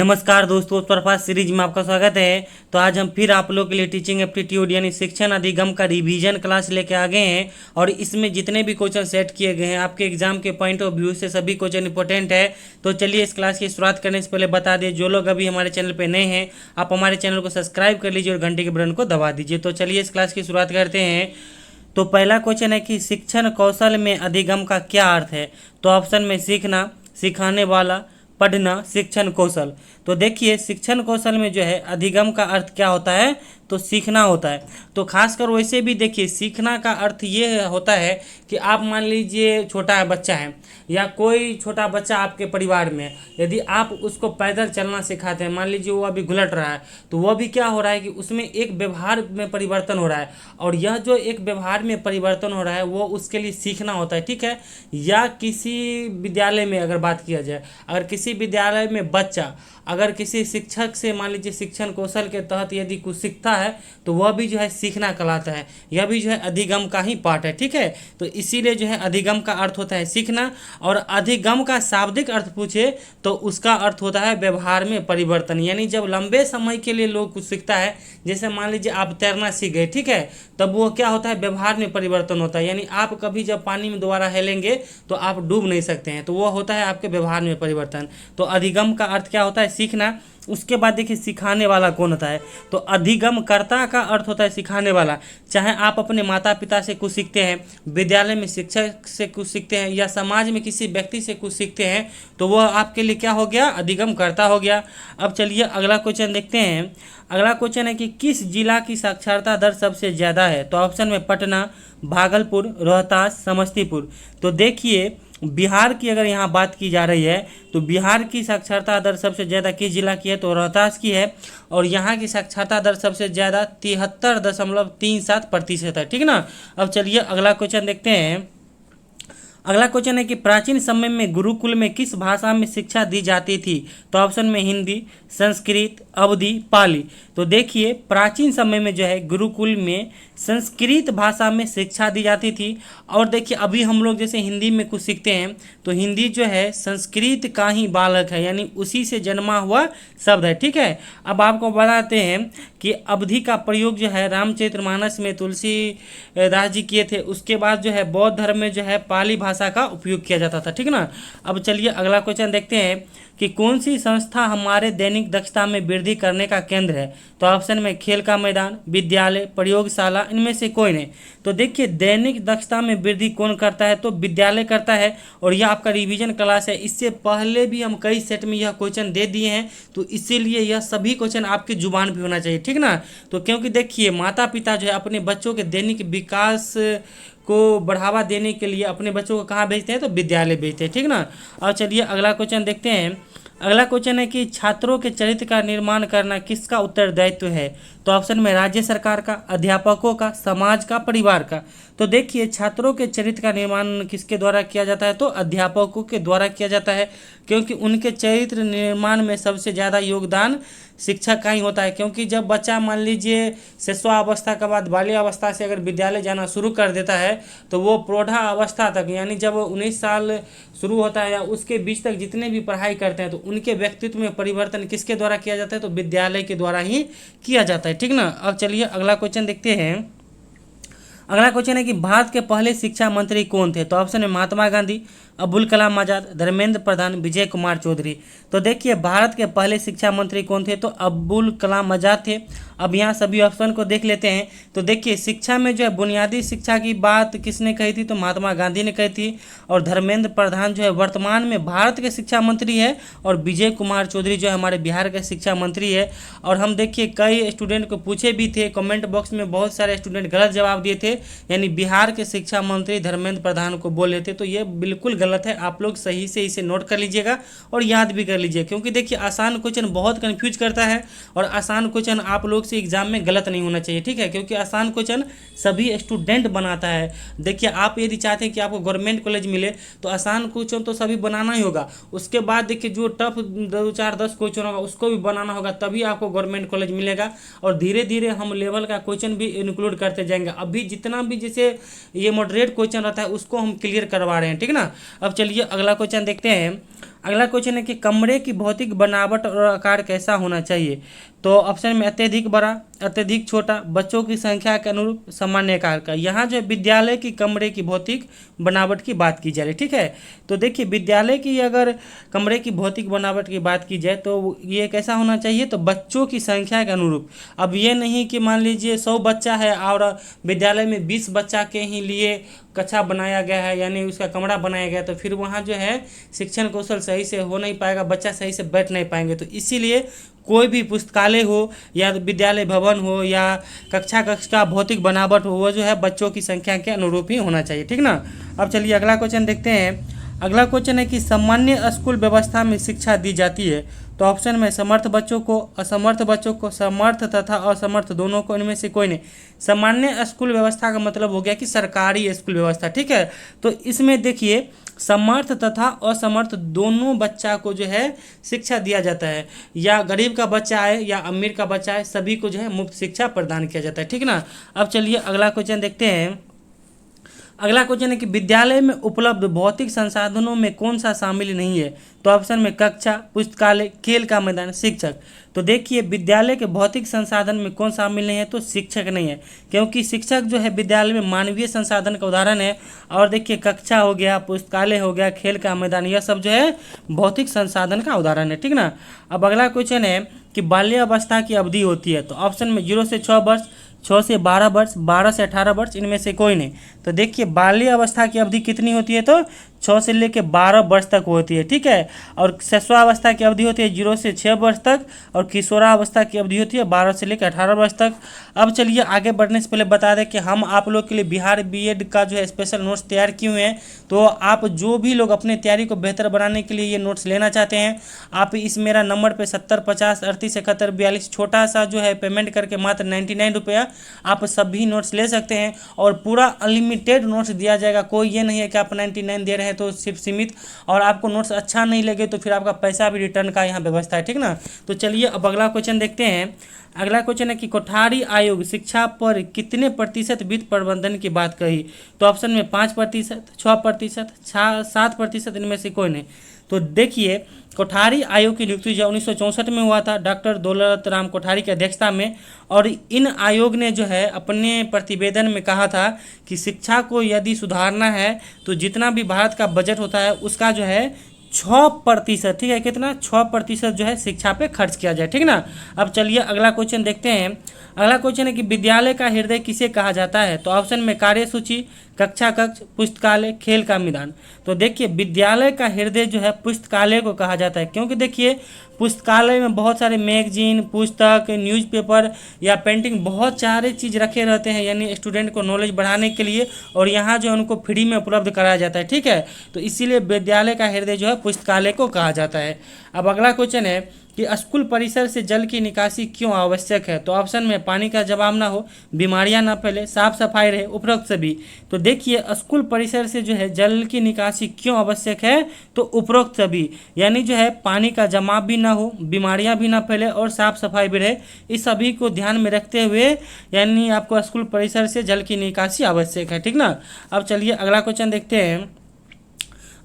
नमस्कार दोस्तों, प्रभास सीरीज में आपका स्वागत है। तो आज हम फिर आप लोगों के लिए टीचिंग एप्टीट्यूड यानी शिक्षण अधिगम का रिवीजन क्लास लेके आ गए हैं। और इसमें जितने भी क्वेश्चन सेट किए गए हैं आपके एग्जाम के पॉइंट ऑफ व्यू से सभी क्वेश्चन इंपॉर्टेंट है। तो चलिए इस क्लास की शुरुआत करने से पहले बता दें, जो लोग अभी हमारे चैनल पर नए हैं आप हमारे चैनल को सब्सक्राइब कर लीजिए और घंटे के बटन को दबा दीजिए। तो चलिए इस क्लास की शुरुआत करते हैं। तो पहला क्वेश्चन है कि शिक्षण कौशल में अधिगम का क्या अर्थ है। तो ऑप्शन में सीखना, सिखाने वाला, पढ़ना, शिक्षण कौशल। तो देखिए शिक्षण कौशल में जो है अधिगम का अर्थ क्या होता है, तो सीखना होता है। तो खासकर वैसे भी देखिए सीखना का अर्थ ये होता है कि आप मान लीजिए छोटा बच्चा है या कोई छोटा बच्चा आपके परिवार में, यदि आप उसको पैदल चलना सिखाते हैं, मान लीजिए वो अभी घुलट रहा है, तो वह भी क्या हो रहा है कि उसमें एक व्यवहार में परिवर्तन हो रहा है। और यह जो एक व्यवहार में परिवर्तन हो रहा है वो उसके लिए सीखना होता है, ठीक है। या किसी विद्यालय में अगर बात किया जाए, अगर किसी विद्यालय में बच्चा अगर किसी शिक्षक से मान लीजिए शिक्षण कौशल के तहत यदि कुछ सीखता है तो वह भी जो है सीखना कहलाता है। यह भी जो है अधिगम का ही पार्ट है, ठीक है। तो इसीलिए जो है अधिगम का अर्थ होता है सीखना। और अधिगम का शाब्दिक अर्थ पूछे तो उसका अर्थ होता है व्यवहार में परिवर्तन। यानी जब लंबे समय के लिए लोग कुछ सीखता है, जैसे मान लीजिए आप तैरना सीख गए, ठीक है, तब वो क्या होता है व्यवहार में परिवर्तन होता है। यानी आप कभी जब पानी में दोबारा हेलेंगे तो आप डूब नहीं सकते हैं, तो वो होता है आपके व्यवहार में परिवर्तन। तो अधिगम का अर्थ क्या होता है, सीखना। उसके बाद देखिए सिखाने वाला कौन होता है, तो अधिगम कर्ता का अर्थ होता है सिखाने वाला। चाहे आप अपने माता पिता से कुछ सीखते हैं, विद्यालय में शिक्षक से कुछ सीखते हैं, या समाज में किसी व्यक्ति से कुछ सीखते हैं, तो वह आपके लिए क्या हो गया, अधिगम कर्ता हो गया। अब चलिए अगला क्वेश्चन देखते हैं। अगला क्वेश्चन है कि किस जिला की साक्षरता दर सबसे ज़्यादा है। तो ऑप्शन में पटना, भागलपुर, रोहतास, समस्तीपुर। तो देखिए बिहार की अगर यहाँ बात की जा रही है तो बिहार की साक्षरता दर सबसे ज़्यादा किस जिला की है, तो रोहतास की है। और यहाँ की साक्षरता दर सबसे ज़्यादा 73.37% है, ठीक ना। अब चलिए अगला क्वेश्चन देखते हैं। अगला क्वेश्चन है कि प्राचीन समय में गुरुकुल में किस भाषा में शिक्षा दी जाती थी। तो ऑप्शन में हिंदी, संस्कृत, अवधी, पाली। तो देखिए प्राचीन समय में जो है गुरुकुल में संस्कृत भाषा में शिक्षा दी जाती थी। और देखिए अभी हम लोग जैसे हिंदी में कुछ सीखते हैं तो हिंदी जो है संस्कृत का ही बालक है, यानी उसी से जन्मा हुआ शब्द है, ठीक है। अब आपको बताते हैं कि अवधि का प्रयोग जो है रामचरितमानस में तुलसीदास जी किए थे। उसके बाद जो है बौद्ध धर्म में जो है पाली भाषा का उपयोग किया जाता था, ठीक ना। अब चलिए अगला क्वेश्चन देखते हैं कि कौन सी संस्था हमारे दैनिक दक्षता में वृद्धि करने का केंद्र है। तो ऑप्शन में खेल का मैदान, विद्यालय, प्रयोगशाला, इनमें से कोई नहीं। तो देखिए दैनिक दक्षता में वृद्धि कौन करता है, तो विद्यालय करता है। और यह आपका रिवीजन क्लास है, इससे पहले भी हम कई सेट में यह क्वेश्चन दे दिए हैं, तो इसीलिए यह सभी क्वेश्चन आपकी जुबान पे होना चाहिए, ठीक ना। तो क्योंकि देखिए माता पिता जो है अपने बच्चों के दैनिक विकास को बढ़ावा देने के लिए अपने बच्चों को कहाँ भेजते हैं, तो विद्यालय भेजते हैं, ठीक ना। और चलिए अगला क्वेश्चन देखते हैं। अगला क्वेश्चन है कि छात्रों के चरित्र का निर्माण करना किसका उत्तरदायित्व है। तो ऑप्शन में राज्य सरकार का, अध्यापकों का, समाज का, परिवार का। तो देखिए छात्रों के चरित्र का निर्माण किसके द्वारा किया जाता है, तो अध्यापकों के द्वारा किया जाता है। क्योंकि उनके चरित्र निर्माण में सबसे ज़्यादा योगदान शिक्षक का ही होता है। क्योंकि जब बच्चा मान लीजिए शिशुअवस्था के बाद बाल्यावस्था से अगर विद्यालय जाना शुरू कर देता है तो वो प्रौढ़ावस्था तक, यानी जब 19 साल शुरू होता है या उसके बीच तक जितने भी पढ़ाई करते हैं तो उनके व्यक्तित्व में परिवर्तन किसके द्वारा किया जाता है, तो विद्यालय के द्वारा ही किया जाता है, ठीक ना। अब चलिए अगला क्वेश्चन देखते हैं। अगला क्वेश्चन है कि भारत के पहले शिक्षा मंत्री कौन थे। तो ऑप्शन है महात्मा गांधी, अब्दुल कलाम आज़ाद, धर्मेंद्र प्रधान, विजय कुमार चौधरी। तो देखिए भारत के पहले शिक्षा मंत्री कौन थे, तो अब्दुल कलाम आज़ाद थे। अब यहाँ सभी ऑप्शन को देख लेते हैं। तो देखिए शिक्षा में जो है बुनियादी शिक्षा की बात किसने कही थी, तो महात्मा गांधी ने कही थी। और धर्मेंद्र प्रधान जो है वर्तमान में भारत के शिक्षा मंत्री है। और विजय कुमार चौधरी जो है हमारे बिहार के शिक्षा मंत्री है। और हम देखिए कई स्टूडेंट को पूछे भी थे, कमेंट बॉक्स में बहुत सारे स्टूडेंट गलत जवाब दिए थे, यानी बिहार के शिक्षा मंत्री धर्मेंद्र प्रधान को बोले थे। तो ये बिल्कुल गलत है, आप लोग सही से इसे नोट कर लीजिएगा और याद भी कर लीजिए। क्योंकि देखिए आसान क्वेश्चन बहुत कंफ्यूज करता है और आसान क्वेश्चन आप लोग से एग्जाम में गलत नहीं होना चाहिए, ठीक है। क्योंकि आसान क्वेश्चन सभी स्टूडेंट बनाता है। देखिए आप यदि चाहते हैं कि आपको गवर्नमेंट कॉलेज मिले तो आसान क्वेश्चन तो सभी बनाना ही होगा। उसके बाद देखिए जो टफ 2 4 10 क्वेश्चन होगा उसको भी बनाना होगा, तभी आपको गवर्नमेंट कॉलेज मिलेगा। और धीरे धीरे हम लेवल का क्वेश्चन भी इंक्लूड करते जाएंगे। अभी जितना भी जैसे ये मॉडरेट क्वेश्चन रहता है उसको हम क्लियर करवा रहे हैं, ठीक ना। अब चलिए अगला क्वेश्चन देखते हैं। अगला क्वेश्चन है कि कमरे की भौतिक बनावट और आकार कैसा होना चाहिए। तो ऑप्शन में अत्यधिक बड़ा, अत्यधिक छोटा, बच्चों की संख्या के अनुरूप, सामान्य आकार का। यहाँ जो है विद्यालय की कमरे की भौतिक बनावट की बात की जा रही है, ठीक है। तो देखिए विद्यालय की अगर कमरे की भौतिक बनावट की बात की जाए तो ये कैसा होना चाहिए, तो बच्चों की संख्या के अनुरूप। अब ये नहीं कि मान लीजिए 100 बच्चा है और विद्यालय में 20 बच्चा के ही लिए कक्षा बनाया गया है, यानी उसका कमरा बनाया गया, तो फिर वहाँ जो है शिक्षण कौशल सही से हो नहीं पाएगा, बच्चा सही से बैठ नहीं पाएंगे। तो इसीलिए कोई भी पुस्तकालय हो या विद्यालय भवन हो या कक्षा कक्ष का भौतिक बनावट हो, वो जो है बच्चों की संख्या के अनुरूप ही होना चाहिए, ठीक ना। अब चलिए अगला क्वेश्चन देखते हैं। अगला क्वेश्चन है कि सामान्य स्कूल व्यवस्था में शिक्षा दी जाती है। तो ऑप्शन में समर्थ बच्चों को, असमर्थ बच्चों को, समर्थ तथा असमर्थ दोनों को, इनमें से कोई नहीं। सामान्य स्कूल व्यवस्था का मतलब हो गया कि सरकारी स्कूल व्यवस्था, ठीक है। तो इसमें देखिए समर्थ तथा असमर्थ दोनों बच्चा को जो है शिक्षा दिया जाता है, या गरीब का बच्चा है या अमीर का बच्चा है, सभी को जो है मुफ्त शिक्षा प्रदान किया जाता है, ठीक ना। अब चलिए अगला क्वेश्चन देखते हैं। अगला क्वेश्चन है कि विद्यालय में उपलब्ध भौतिक संसाधनों में कौन सा शामिल नहीं है। तो ऑप्शन में कक्षा, पुस्तकालय, खेल का मैदान, शिक्षक। तो देखिए विद्यालय के भौतिक संसाधन में कौन शामिल नहीं है, तो शिक्षक नहीं है, क्योंकि शिक्षक जो है विद्यालय में मानवीय संसाधन का उदाहरण है। और देखिए कक्षा हो गया, पुस्तकालय हो गया, खेल का मैदान, यह सब जो है भौतिक संसाधन का उदाहरण है, ठीक ना। अब अगला क्वेश्चन है कि बाल्यावस्था की अवधि होती है। तो ऑप्शन में 0 से 6 वर्ष, 6 से 12 वर्ष, 12 से 18 वर्ष, इनमें से कोई नहीं। तो देखिए बाल्य अवस्था की अवधि कितनी होती है, तो 6 से लेकर 12 वर्ष तक होती है, ठीक है। और शैशवावस्था की अवधि होती है 0 से 6 वर्ष तक, और किशोरावस्था की अवधि होती है 12 से लेकर 18 वर्ष तक। अब चलिए आगे बढ़ने से पहले बता दें कि हम आप लोग के लिए बिहार बीएड का जो है स्पेशल नोट्स तैयार किए हुए हैं। तो आप जो भी लोग अपने तैयारी को बेहतर बनाने के लिए ये नोट्स लेना चाहते हैं, आप इस मेरा नंबर पे 70 50 38 71 42 छोटा सा जो है पेमेंट करके मात्र 99 रुपया आप सभी नोट्स ले सकते हैं, और पूरा अनलिमिटेड नोट्स दिया जाएगा। कोई ये नहीं है कि आप 99 दे रहे हैं तो सिर्फ सीमित, और आपको नोट्स अच्छा नहीं लगे तो फिर आपका पैसा भी रिटर्न का यहाँ व्यवस्था है, ठीक ना। तो चलिए अब अगला क्वेश्चन देखते हैं। अगला क्वेश्चन है कि कोठारी आयोग शिक्षा पर कितने प्रतिशत वित्त प्रबंधन की बात कही। तो ऑप्शन में 5%, 6%, 7%, इनमें से कोई नहीं। तो देखिए कोठारी आयोग की नियुक्ति जो 1964 में हुआ था डॉक्टर दौलत राम कोठारी की अध्यक्षता में, और इन आयोग ने जो है अपने प्रतिवेदन में कहा था कि शिक्षा को यदि सुधारना है तो जितना भी भारत का बजट होता है उसका जो है 6%, ठीक है, कितना 6% जो है शिक्षा पे खर्च किया जाए, ठीक ना। अब चलिए अगला क्वेश्चन देखते हैं। अगला क्वेश्चन है कि विद्यालय का हृदय किसे कहा जाता है। तो ऑप्शन में कार्यसूची, कक्षा कक्ष, पुस्तकालय, खेल का मैदान। तो देखिए विद्यालय का हृदय जो है पुस्तकालय को कहा जाता है, क्योंकि देखिए पुस्तकालय में बहुत सारे मैगजीन, पुस्तक, न्यूज़पेपर या पेंटिंग, बहुत सारे चीज़ रखे रहते हैं, यानी स्टूडेंट को नॉलेज बढ़ाने के लिए, और यहाँ जो है उनको फ्री में उपलब्ध कराया जाता है, ठीक है। तो इसीलिए विद्यालय का हृदय जो है पुस्तकालय को कहा जाता है। अब अगला क्वेश्चन है कि स्कूल परिसर से जल की निकासी क्यों आवश्यक है। तो ऑप्शन में पानी का जमाव ना हो, बीमारियां ना फैले, साफ सफाई रहे, उपरोक्त सभी। तो देखिए स्कूल परिसर से जो है जल की निकासी क्यों आवश्यक है, तो उपरोक्त सभी, यानी जो है पानी का जमाव भी ना हो, बीमारियां भी ना फैले और साफ सफाई भी रहे, इस सभी को ध्यान में रखते हुए यानी आपको स्कूल परिसर से जल की निकासी आवश्यक है, ठीक ना। अब चलिए अगला क्वेश्चन देखते हैं।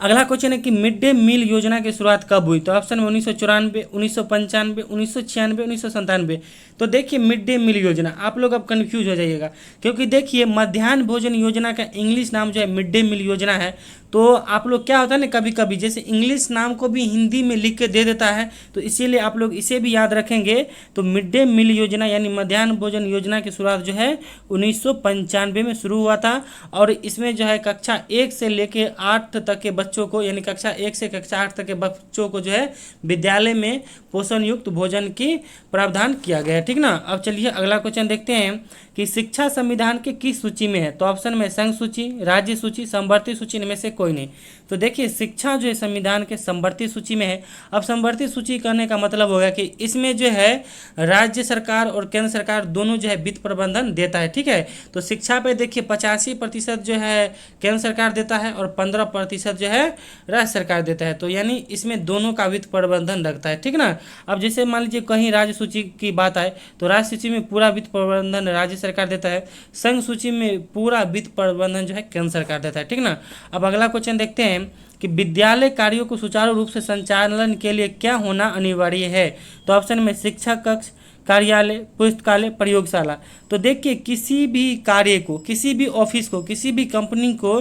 अगला क्वेश्चन है कि मिड डे मील योजना की शुरुआत कब हुई। तो ऑप्शन में 1994, 1995, 1996, 1997। तो देखिए मिड डे मील योजना, आप लोग अब कंफ्यूज हो जाइएगा, क्योंकि देखिए मध्याह्न भोजन योजना का इंग्लिश नाम जो है मिड डे मील योजना है। तो आप लोग क्या होता है ना, कभी कभी जैसे इंग्लिश नाम को भी हिंदी में लिख के दे देता है, तो इसीलिए आप लोग इसे भी याद रखेंगे। तो मिड डे मील योजना यानी मध्याह्न भोजन योजना की शुरुआत जो है 1995 में शुरू हुआ था, और इसमें जो है कक्षा 1 से लेके 8 तक के बच्चों को, यानी कक्षा 1 से कक्षा 8 तक के बच्चों को जो है विद्यालय में पोषण युक्त भोजन की प्रावधान किया गया है, ठीक ना। अब चलिए अगला क्वेश्चन देखते हैं कि शिक्षा संविधान के किस सूची में है। तो ऑप्शन में संघ सूची, राज्य सूची, समवर्ती सूची, इनमें से कोई नहीं। तो देखिए शिक्षा जो है संविधान के समवर्ती सूची में है। अब समवर्ती सूची करने का मतलब होगा कि इसमें जो है राज्य सरकार और केंद्र सरकार दोनों जो है वित्त प्रबंधन देता है, ठीक है। तो शिक्षा पे देखिए 85% जो है केंद्र सरकार देता है और 15% जो है राज्य सरकार देता है। तो यानी इसमें दोनों का वित्त प्रबंधन रखता है, ठीक ना। अब जैसे मान लीजिए कहीं राज्य सूची की बात आए तो राज्य सूची में पूरा वित्त प्रबंधन राज्य सरकार देता है, संघ सूची में पूरा वित्त प्रबंधन जो है केंद्र सरकार देता है, ठीक ना। अब अगला क्वेश्चन देखते हैं कि विद्यालय कार्यों को सुचारू रूप से संचालन के लिए क्या होना अनिवार्य है। तो ऑप्शन में शिक्षा कक्ष, कार्यालय, पुस्तकालय, प्रयोगशाला। तो देखिए किसी भी कार्य को, किसी भी ऑफिस को, किसी भी कंपनी को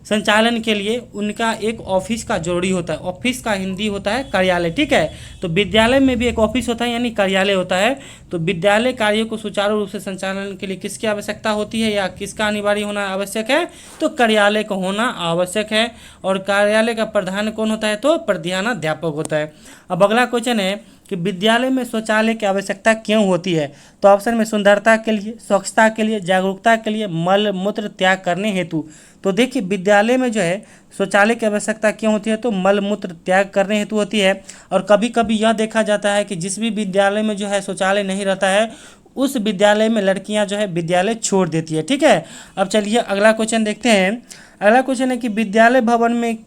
संचालन के लिए उनका एक ऑफिस का जरूरी होता है। ऑफिस का हिंदी होता है कार्यालय, ठीक है। तो विद्यालय में भी एक ऑफिस होता है यानी कार्यालय होता है। तो विद्यालय कार्यों को सुचारू रूप से संचालन के लिए किसकी आवश्यकता होती है या किसका अनिवार्य होना आवश्यक है, तो कार्यालय का होना आवश्यक है। और कार्यालय का प्रधान कौन होता है, तो प्रधानाध्यापक होता है। अब अगला क्वेश्चन है कि विद्यालय में शौचालय की आवश्यकता क्यों होती है। तो ऑप्शन में सुंदरता के लिए, स्वच्छता के लिए, जागरूकता के लिए, मल मूत्र त्याग करने हेतु। तो देखिए विद्यालय में जो है शौचालय की आवश्यकता क्यों होती है, तो मल मूत्र त्याग करने हेतु होती है। और कभी कभी यह देखा जाता है कि जिस भी विद्यालय में जो है शौचालय नहीं रहता है उस विद्यालय में लड़कियां जो है विद्यालय छोड़ देती है, ठीक है। अब चलिए अगला क्वेश्चन देखते हैं। अगला क्वेश्चन है कि विद्यालय भवन में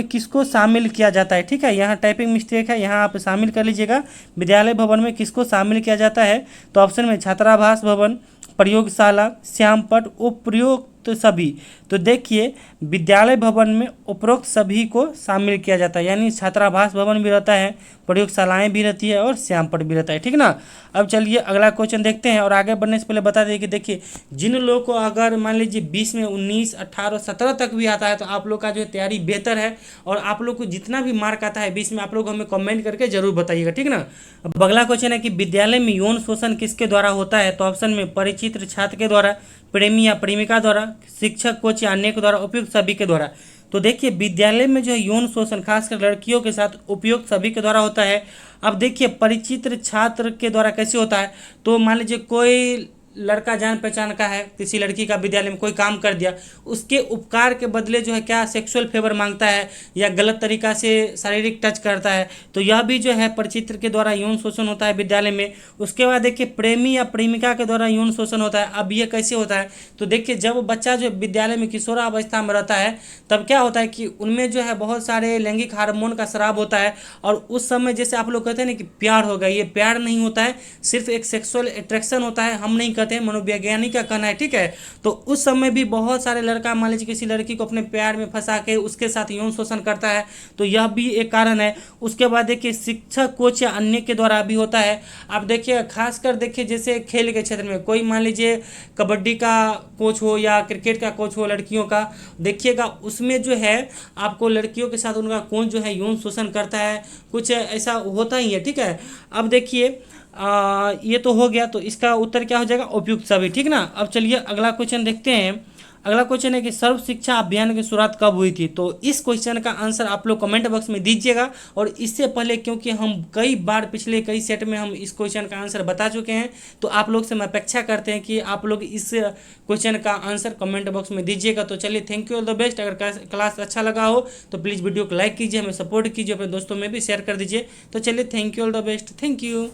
किसको शामिल किया जाता है, ठीक है। यहाँ टाइपिंग मिस्टेक है, यहाँ आप शामिल कर लीजिएगा। विद्यालय भवन में किसको शामिल किया जाता है, तो ऑप्शन में छात्रावास भवन, प्रयोगशाला, श्यामपट्ट, उपरोक्त सभी। तो देखिए विद्यालय भवन में उपरोक्त सभी को शामिल किया जाता है, यानी छात्रावास भवन भी रहता है, प्रयोगशालाएं भी रहती है और श्यामपट्ट भी रहता है, ठीक ना। अब चलिए अगला क्वेश्चन देखते हैं। और आगे बढ़ने से पहले बता दें कि देखिए जिन लोगों को अगर मान लीजिए 20 में 19, 18, 17 तक भी आता है तो आप लोग का जो है तैयारी बेहतर है। और आप लोग को जितना भी मार्क आता है 20 में आप लोग हमें कमेंट करके जरूर बताइएगा, ठीक ना। अब अगला क्वेश्चन है कि विद्यालय में यौन शोषण किसके द्वारा होता है। तो ऑप्शन में परिचित छात्र के द्वारा, प्रेमी या प्रेमिका द्वारा, शिक्षक, कोच या अन्य के द्वारा, उपयुक्त सभी के द्वारा। तो देखिए विद्यालय में जो है यौन शोषण खासकर लड़कियों के साथ उपयुक्त सभी के द्वारा होता है। अब देखिए परिचित छात्र के द्वारा कैसे होता है, तो मान लीजिए कोई लड़का जान पहचान का है, किसी लड़की का विद्यालय में कोई काम कर दिया, उसके उपकार के बदले जो है क्या सेक्सुअल फेवर मांगता है या गलत तरीका से शारीरिक टच करता है, तो यह भी जो है परिचित के द्वारा यौन शोषण होता है विद्यालय में। उसके बाद देखिए प्रेमी या प्रेमिका के द्वारा यौन शोषण होता है। अब ये कैसे होता है, तो देखिए जब बच्चा जो विद्यालय में किशोरावस्था में रहता है तब क्या होता है कि उनमें जो है बहुत सारे लैंगिक हार्मोन का स्राव होता है। और उस समय जैसे आप लोग कहते हैं ना कि प्यार हो गया, ये प्यार नहीं होता है, सिर्फ एक सेक्सुअल अट्रैक्शन होता है, हम नहीं कहते हैं, मनोवैज्ञानिक का कहना है, ठीक है। तो उस समय भी बहुत सारे लड़का मान लीजिए किसी लड़की को अपने प्यार में फंसा के उसके साथ यौन शोषण करता है, तो यह भी एक कारण है। उसके बाद देखिए शिक्षक, कोच या अन्य के द्वारा भी होता है। आप देखिए खासकर देखिए जैसे खेल के क्षेत्र में कोई मान लीजिए कबड्डी का कोच हो या क्रिकेट का कोच हो लड़कियों का, देखिएगा उसमें जो है आपको लड़कियों के साथ उनका कोच जो है यौन शोषण करता है, कुछ ऐसा होता ही है, ठीक है। अब देखिए ये तो हो गया, तो इसका उत्तर क्या हो जाएगा, उपयुक्त सभी, ठीक ना। अब चलिए अगला क्वेश्चन देखते हैं। अगला क्वेश्चन है कि सर्व शिक्षा अभियान की शुरुआत कब हुई थी। तो इस क्वेश्चन का आंसर आप लोग कमेंट बॉक्स में दीजिएगा। और इससे पहले क्योंकि हम कई बार पिछले कई सेट में हम इस क्वेश्चन का आंसर बता चुके हैं, तो आप लोग से मैं अपेक्षा करते हैं कि आप लोग इस क्वेश्चन का आंसर कमेंट बॉक्स में दीजिएगा। तो चलिए thank you, all the best. अगर क्लास अच्छा लगा हो तो प्लीज़ वीडियो को लाइक कीजिए, हमें सपोर्ट कीजिए, अपने दोस्तों में भी शेयर कर दीजिए। तो चलिए thank you, all the best, thank you.